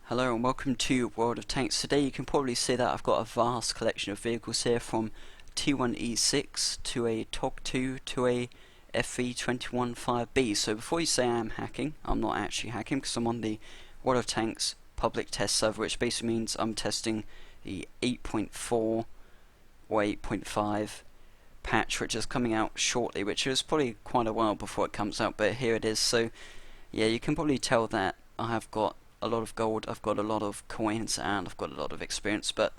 Hello and welcome to World of Tanks. Today you can probably see that I've got a vast collection of vehicles here, from T1E6 to a TOG2 to a FV21-5B. So before you say I am hacking, I'm not actually hacking because I'm on the World of Tanks public test server, which basically means I'm testing the 8.4 or 8.5 patch, which is coming out shortly, which is probably quite a while before it comes out, but here it is. So yeah, you can probably tell that I have got a lot of gold, I've got a lot of coins, and I've got a lot of experience, but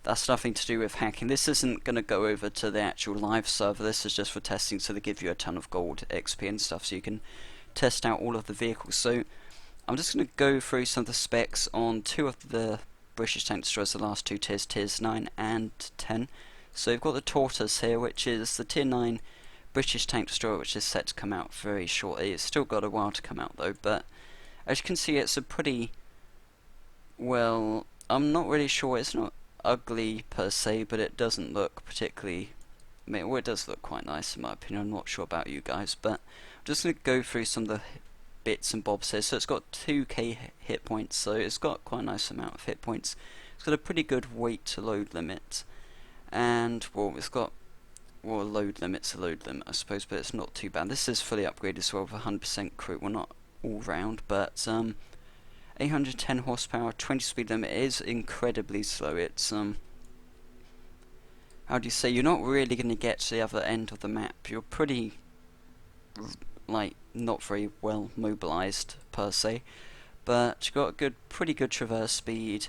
that's nothing to do with hacking. This isn't going to go over to the actual live server, this is just for testing, so they give you a ton of gold, XP and stuff, so you can test out all of the vehicles. So I'm just going to go through some of the specs on two of the British tank destroyers, the last two tiers, tiers 9 and 10. So you've got the Tortoise here, which is the tier 9 British tank destroyer, which is set to come out very shortly. It's still got a while to come out though, but as you can see, it's a pretty, well, I'm not really sure, it's not ugly per se, but it doesn't look particularly, well, it does look quite nice in my opinion. I'm not sure about you guys, but I'm just going to go through some of the bits and bobs here. So it's got 2k hit points, so it's got quite a nice amount of hit points. It's got a pretty good weight to load limit, and, well, it's got, well, load limit's a load limit I suppose, but it's not too bad. This is fully upgraded as well with 100% crew, well, not all round, but 810 horsepower, 20 speed limit. Is incredibly slow. It's how do you say, you're not really going to get to the other end of the map. You're pretty, like, not very well mobilized per se, but you've got a pretty good traverse speed.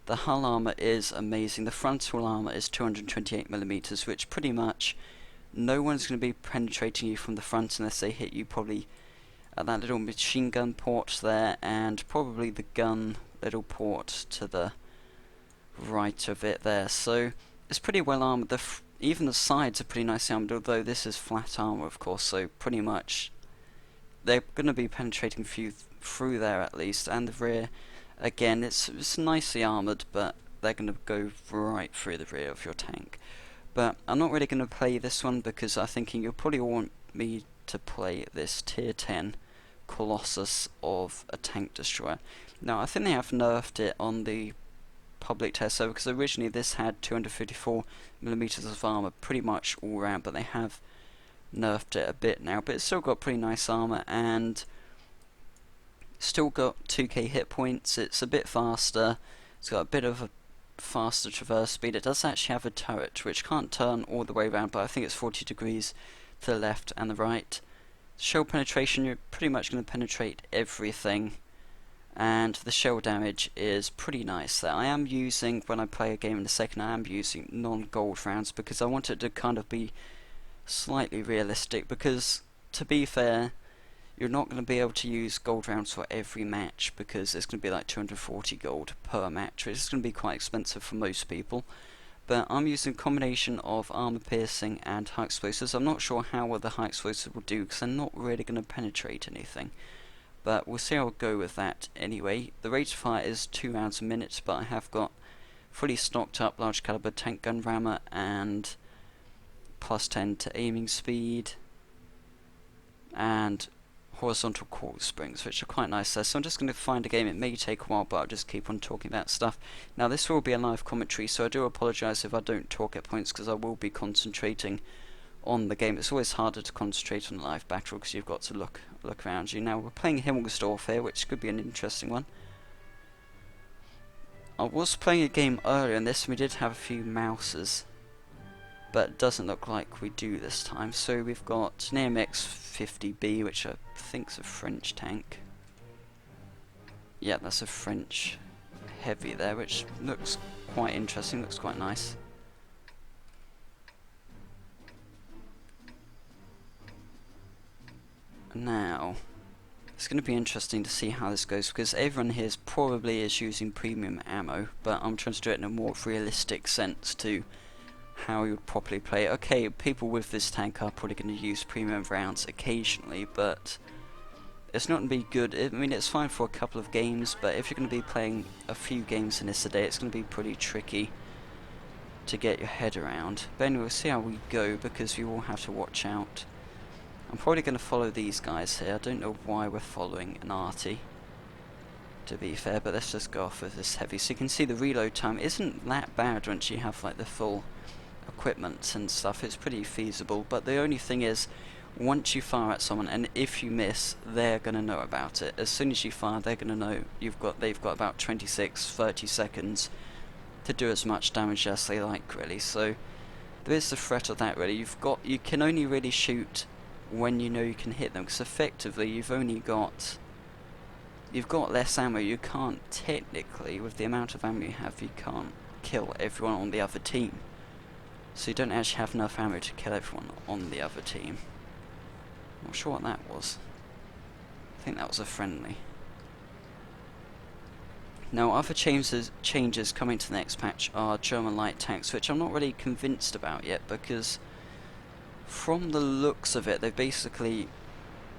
The hull armor is amazing. The frontal armor is 228mm, which pretty much no one's going to be penetrating you from the front unless they hit you probably at that little machine gun port there, and probably the gun little port to the right of it there. So it's pretty well armored. Even the sides are pretty nicely armored, although this is flat armor of course, so pretty much they're going to be penetrating through there at least. And the rear, again, it's nicely armored, but they're going to go right through the rear of your tank. But I'm not really going to play this one because I'm thinking you'll probably want me to play this tier 10 Colossus of a tank destroyer. Now I think they have nerfed it on the public test server, because originally this had 254mm of armor pretty much all round, but they have nerfed it a bit now. But it's still got pretty nice armor and still got 2k hit points. It's a bit faster, it's got a bit of a faster traverse speed. It does actually have a turret which can't turn all the way around, but I think it's 40 degrees to the left and the right. Shell penetration, you're pretty much going to penetrate everything, and the shell damage is pretty nice there. I am using, when I play a game in a second, I am using non-gold rounds because I want it to kind of be slightly realistic, because to be fair, you're not going to be able to use gold rounds for every match because it's going to be like 240 gold per match, which is going to be quite expensive for most people. But I'm using a combination of armor piercing and high explosives. I'm not sure how well the high explosives will do because they're not really going to penetrate anything, but we'll see how I'll go with that anyway. The rate of fire is 2 rounds a minute, but I have got fully stocked up large caliber tank gun rammer and plus 10 to aiming speed and horizontal coil springs, which are quite nice there. So I'm just going to find a game. It may take a while, but I'll just keep on talking about stuff. Now this will be a live commentary, so I do apologise if I don't talk at points, because I will be concentrating on the game. It's always harder to concentrate on a live battle because you've got to look around you. Now we're playing Himmelsdorf here, which could be an interesting one. I was playing a game earlier in this and we did have a few mouses, but it doesn't look like we do this time. So we've got an AMX 50B, which I think's a French tank. Yeah, that's a French heavy there, which looks quite interesting, looks quite nice. Now, it's going to be interesting to see how this goes, because everyone here probably is using premium ammo, but I'm trying to do it in a more realistic sense to how you would properly play it. Okay, people with this tank are probably going to use premium rounds occasionally, but it's not going to be good. I mean, it's fine for a couple of games, but if you're going to be playing a few games in this a day, it's going to be pretty tricky to get your head around. But anyway, we'll see how we go, because we will have to watch out. I'm probably going to follow these guys here. I don't know why we're following an arty. to be fair, but let's just go off with this heavy. So you can see the reload time isn't that bad once you have like the full equipment and stuff. It's pretty feasible, but the only thing is, once you fire at someone and if you miss, they're going to know about it. As soon as you fire, they're going to know they've got about 26-30 seconds to do as much damage as they like, really. So there is the threat of that, really. You can only really shoot when you know you can hit them, because effectively you've got less ammo. You can't technically, with the amount of ammo you have, you can't kill everyone on the other team. So you don't actually have enough ammo to kill everyone on the other team. Not sure what that was. I think that was a friendly. Now, other changes coming to the next patch are German light tanks, which I'm not really convinced about yet, because from the looks of it, they've basically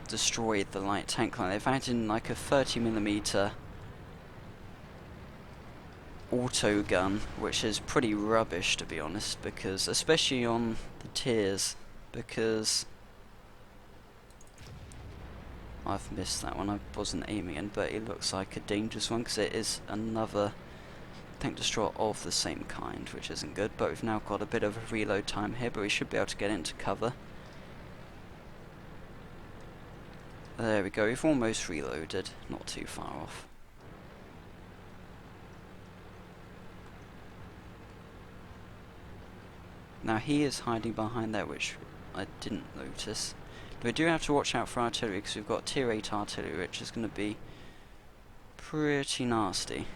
destroyed the light tank line. They've added in like a 30mm auto gun, which is pretty rubbish, to be honest, because especially on the tiers, because I've missed that one. I wasn't aiming in, but it looks like a dangerous one because it is another tank destroyer of the same kind, which isn't good. But we've now got a bit of a reload time here, but we should be able to get into cover. There we go, we've almost reloaded, not too far off. Now he is hiding behind there, which I didn't notice. But we do have to watch out for artillery, because we've got tier 8 artillery, which is going to be pretty nasty.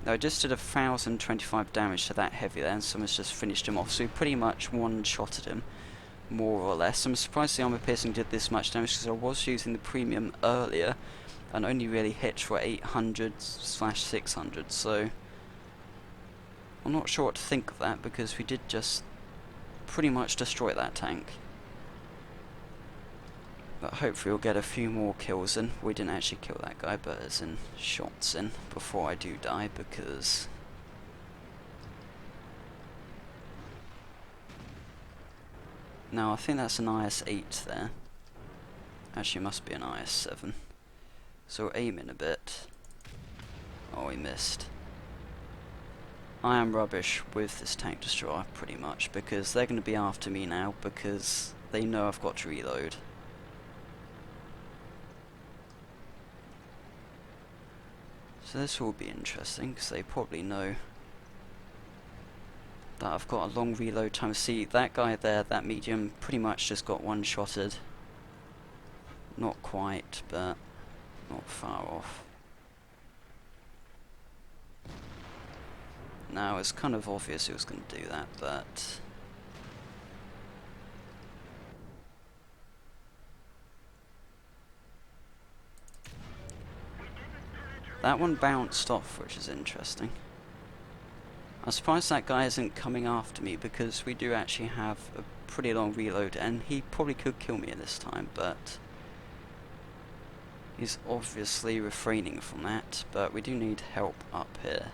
Now I just did 1,025 damage to that heavy there, and someone's just finished him off, so we pretty much one-shotted him, more or less. I'm surprised the armor piercing did this much damage, because I was using the premium earlier, and only really hit for 800/600, so I'm not sure what to think of that, because we did just pretty much destroy that tank. But hopefully we'll get a few more kills in. We didn't actually kill that guy, but as in shots in before I do die, because now I think that's an IS-8 there. Actually, it must be an IS-7. So we'll aim in a bit. Oh, we missed. I am rubbish with this tank destroyer, pretty much, because they're going to be after me now, because they know I've got to reload. So this will be interesting, because they probably know that I've got a long reload time. See, that guy there, that medium, pretty much just got one-shotted. Not quite, but not far off. Now, it's kind of obvious he was going to do that, but that one bounced off, which is interesting. I'm surprised that guy isn't coming after me, because we do actually have a pretty long reload, and he probably could kill me at this time, but he's obviously refraining from that. But we do need help up here,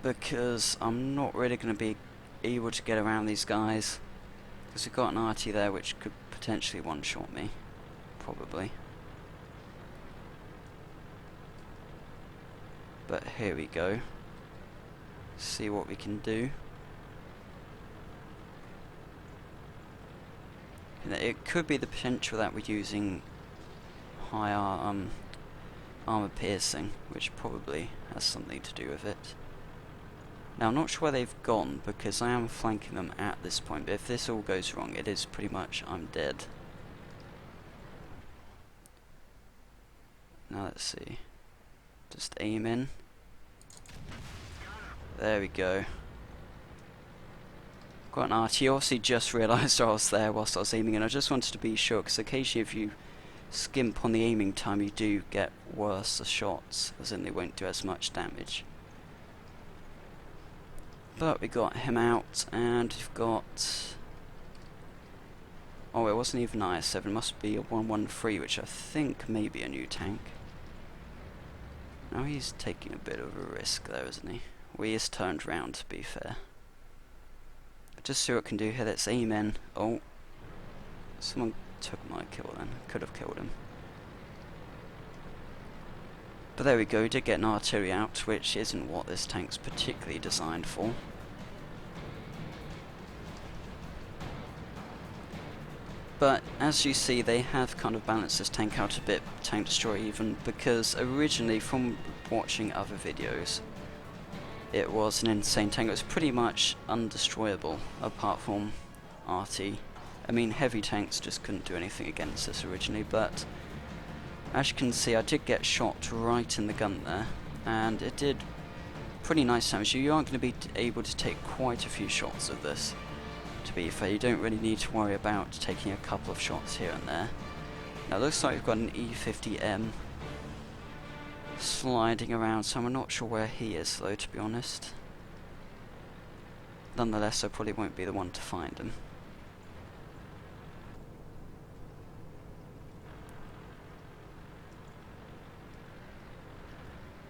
because I'm not really going to be able to get around these guys, because we've got an arty there which could potentially one-shot me, probably. But here we go. See what we can do. And it could be the potential that we're using higher armor piercing, which probably has something to do with it. Now I'm not sure where they've gone, because I am flanking them at this point, but if this all goes wrong, it is pretty much I'm dead. Now let's see. Just aim in. There we go. Got an RT. Obviously just realised I was there whilst I was aiming, and I just wanted to be sure, because occasionally if you skimp on the aiming time, you do get worse shots, as in they won't do as much damage. But we got him out, and we've got... oh, it wasn't even IS-7, it must be a 113, which I think may be a new tank. Now he's taking a bit of a risk there, isn't he? Well, he is turned round, to be fair. Just see what it can do here. Let's aim in. Oh, someone took my kill then. Could have killed him. But there we go, did get an artillery out, which isn't what this tank's particularly designed for. But as you see, they have kind of balanced this tank out a bit, Tank Destroyer even, because originally from watching other videos, it was an insane tank. It was pretty much undestroyable, apart from RT. I mean, heavy tanks just couldn't do anything against this originally, but as you can see, I did get shot right in the gun there, and it did pretty nice damage. You are going to be able to take quite a few shots of this. To be fair, you don't really need to worry about taking a couple of shots here and there. Now it looks like we've got an E50M sliding around, so I'm not sure where he is though, to be honest. Nonetheless, I probably won't be the one to find him.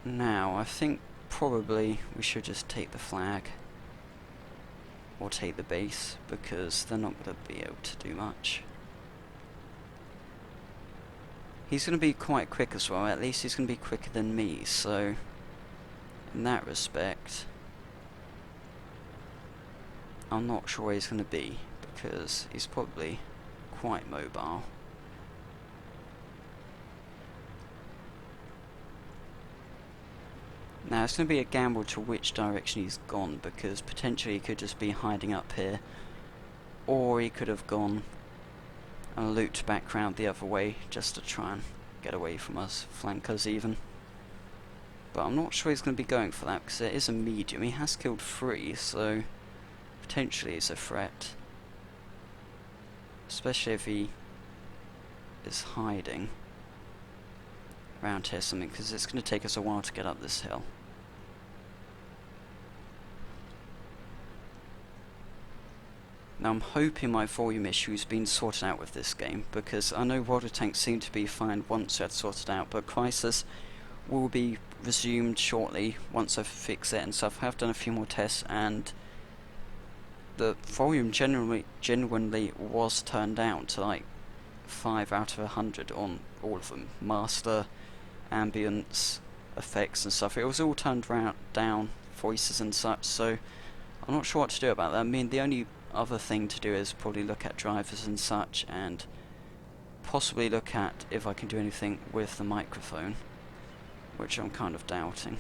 Now, I think probably we should just take the flag. Or take the base, because they're not going to be able to do much. He's going to be quite quick as well, at least he's going to be quicker than me, so in that respect I'm not sure where he's going to be, because he's probably quite mobile. Now it's going to be a gamble to which direction he's gone, because potentially he could just be hiding up here, or he could have gone and looped back round the other way just to try and get away from us, flankers even. But I'm not sure he's going to be going for that, because it is a medium. He has killed 3, so potentially it's a threat. Especially if he is hiding around here something, because it's going to take us a while to get up this hill. Now I'm hoping my volume issue's been sorted out with this game, because I know water tanks seem to be fine once that's sorted out, but Crisis will be resumed shortly once I fix it and stuff. I have done a few more tests, and the volume genuinely was turned down to like 5 out of 100 on all of them. Master, ambience, effects and stuff. It was all turned down, voices and such, so I'm not sure what to do about that. I mean, the only other thing to do is probably look at drivers and such, and possibly look at if I can do anything with the microphone, which I'm kind of doubting.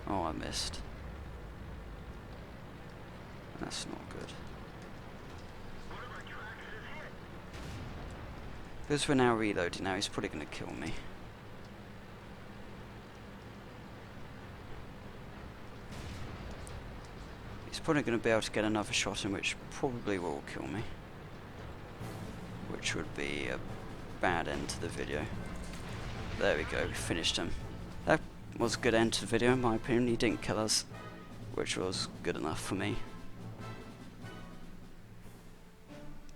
Oh, I missed. That's not good. Because we're now reloading now, he's probably going to kill me. He's probably going to be able to get another shot in, which probably will kill me. Which would be a bad end to the video. There we go, we finished him. That was a good end to the video in my opinion. He didn't kill us, which was good enough for me.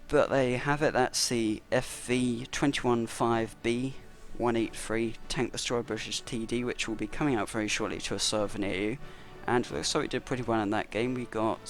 But there you have it, that's the FV215B 183 Tank Destroyer British TD, which will be coming out very shortly to a server near you. And it looks like we did pretty well in that game. We got